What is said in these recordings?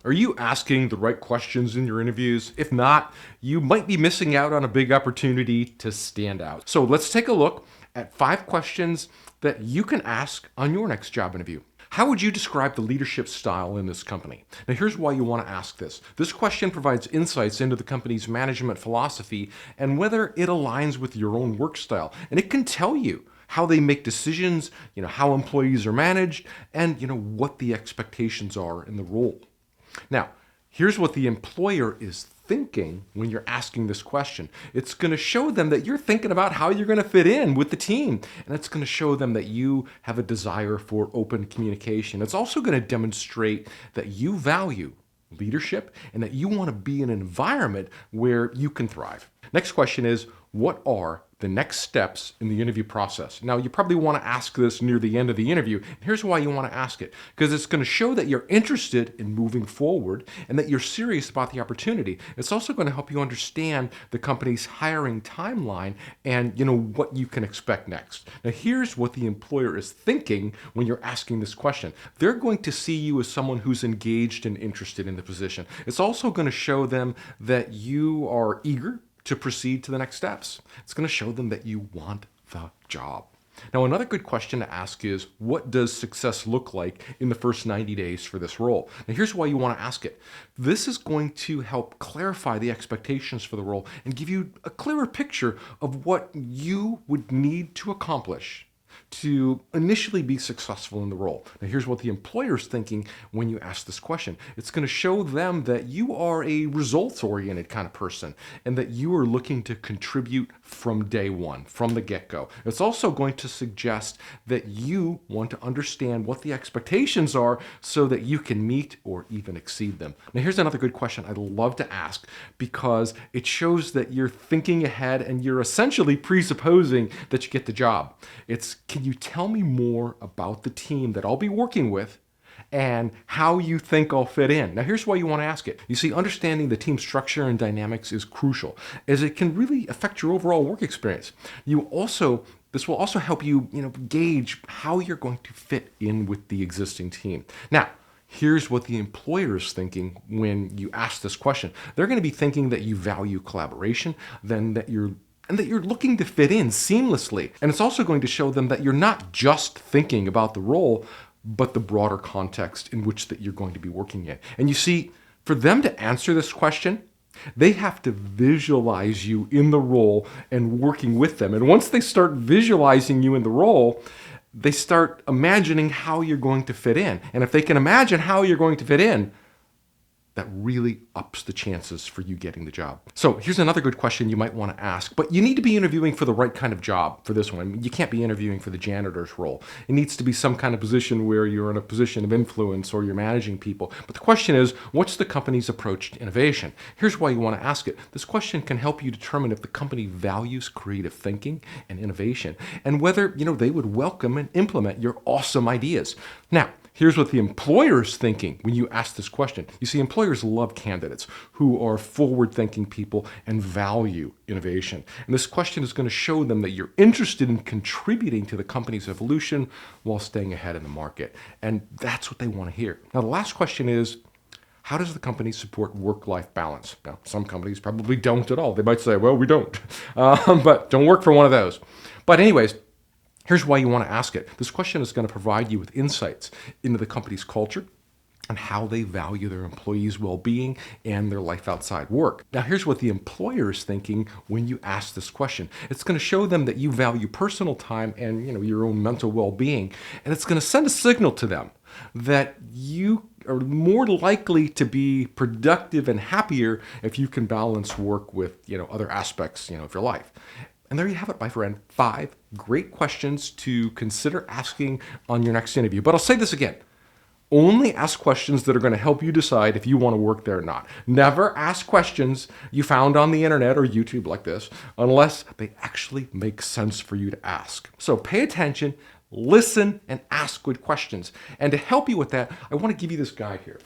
Are you asking the right questions in your interviews? If not, you might be missing out on a big opportunity to stand out. So let's take a look at 5 questions that you can ask on your next job interview. How would you describe the leadership style in this company? Now, here's why you want to ask this. This question provides insights into the company's management philosophy and whether it aligns with your own work style. And it can tell you how they make decisions, how employees are managed, and what the expectations are in the role. Now, here's what the employer is thinking when you're asking this question. It's going to show them that you're thinking about how you're going to fit in with the team. And it's going to show them that you have a desire for open communication. It's also going to demonstrate that you value leadership and that you want to be in an environment where you can thrive. Next question is, what are the next steps in the interview process? Now, you probably want to ask this near the end of the interview. Here's why you want to ask it, because it's going to show that you're interested in moving forward and that you're serious about the opportunity. It's also going to help you understand the company's hiring timeline and what you can expect next. Now, here's what the employer is thinking when you're asking this question. They're going to see you as someone who's engaged and interested in the position. It's also going to show them that you are eager to proceed to the next steps. It's going to show them that you want the job. Now, another good question to ask is, what does success look like in the first 90 days for this role? Now, here's why you want to ask it. This is going to help clarify the expectations for the role and give you a clearer picture of what you would need to accomplish to initially be successful in the role. Now, here's what the employer's thinking when you ask this question. It's going to show them that you are a results-oriented kind of person and that you are looking to contribute from day one, from the get-go. It's also going to suggest that you want to understand what the expectations are so that you can meet or even exceed them. Now, here's another good question I love to ask because it shows that you're thinking ahead and you're essentially presupposing that you get the job. It's, can you tell me more about the team that I'll be working with and how you think I'll fit in? Now, here's why you want to ask it. You see, understanding the team structure and dynamics is crucial, as it can really affect your overall work experience. This will also help you, gauge how you're going to fit in with the existing team. Now, here's what the employer is thinking when you ask this question. They're going to be thinking that you value collaboration, and that you're looking to fit in seamlessly. And it's also going to show them that you're not just thinking about the role, but the broader context in which that you're going to be working in. And you see, for them to answer this question, they have to visualize you in the role and working with them. And once they start visualizing you in the role, they start imagining how you're going to fit in. And if they can imagine how you're going to fit in, that really ups the chances for you getting the job. So here's another good question you might want to ask, but you need to be interviewing for the right kind of job for this one. I mean, you can't be interviewing for the janitor's role. It needs to be some kind of position where you're in a position of influence or you're managing people. But the question is, what's the company's approach to innovation? Here's why you want to ask it. This question can help you determine if the company values creative thinking and innovation and whether, they would welcome and implement your awesome ideas. Now, here's what the employer is thinking when you ask this question. You see, employers love candidates who are forward-thinking people and value innovation. And this question is going to show them that you're interested in contributing to the company's evolution while staying ahead in the market. And that's what they want to hear. Now, the last question is, how does the company support work-life balance? Now, some companies probably don't at all. They might say, well, we don't. But don't work for one of those. But anyways, here's why you want to ask it. This question is going to provide you with insights into the company's culture and how they value their employees' well-being and their life outside work. Now, here's what the employer is thinking when you ask this question. It's going to show them that you value personal time and your own mental well-being, and it's going to send a signal to them that you are more likely to be productive and happier if you can balance work with other aspects of your life. And there you have it, my friend. 5 great questions to consider asking on your next interview. But I'll say this again. Only ask questions that are going to help you decide if you want to work there or not. Never ask questions you found on the internet or YouTube like this unless they actually make sense for you to ask. So pay attention, listen, and ask good questions. And to help you with that, I want to give you this guide here.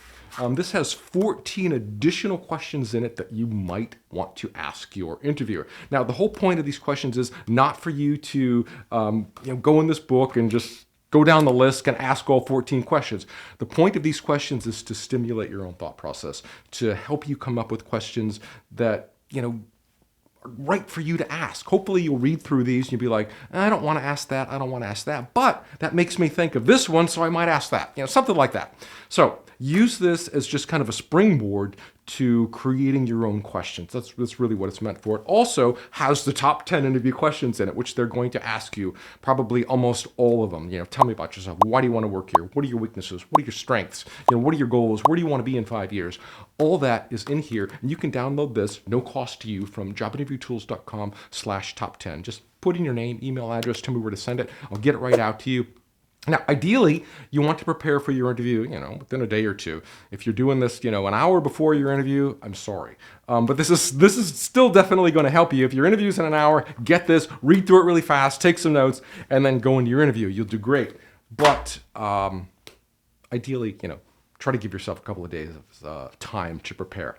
This has 14 additional questions in it that you might want to ask your interviewer. Now, the whole point of these questions is not for you to go in this book and just go down the list and ask all 14 questions. The point of these questions is to stimulate your own thought process, to help you come up with questions that, are right for you to ask. Hopefully you'll read through these and you'll be like, I don't want to ask that, I don't want to ask that, but that makes me think of this one, so I might ask that. Something like that. So use this as just kind of a springboard to creating your own questions. That's really what it's meant for. It also has the top 10 interview questions in it, which they're going to ask you, probably almost all of them. Tell me about yourself. Why do you want to work here? What are your weaknesses? What are your strengths? What are your goals? Where do you want to be in 5 years? All that is in here, and you can download this, no cost to you, from jobinterviewtools.com/top10. Just put in your name, email address, tell me where to send it. I'll get it right out to you. Now, ideally, you want to prepare for your interview, within a day or two. If you're doing this, an hour before your interview, I'm sorry. But this is still definitely going to help you. If your interview's in an hour, get this, read through it really fast, take some notes, and then go into your interview. You'll do great. But ideally, try to give yourself a couple of days of time to prepare.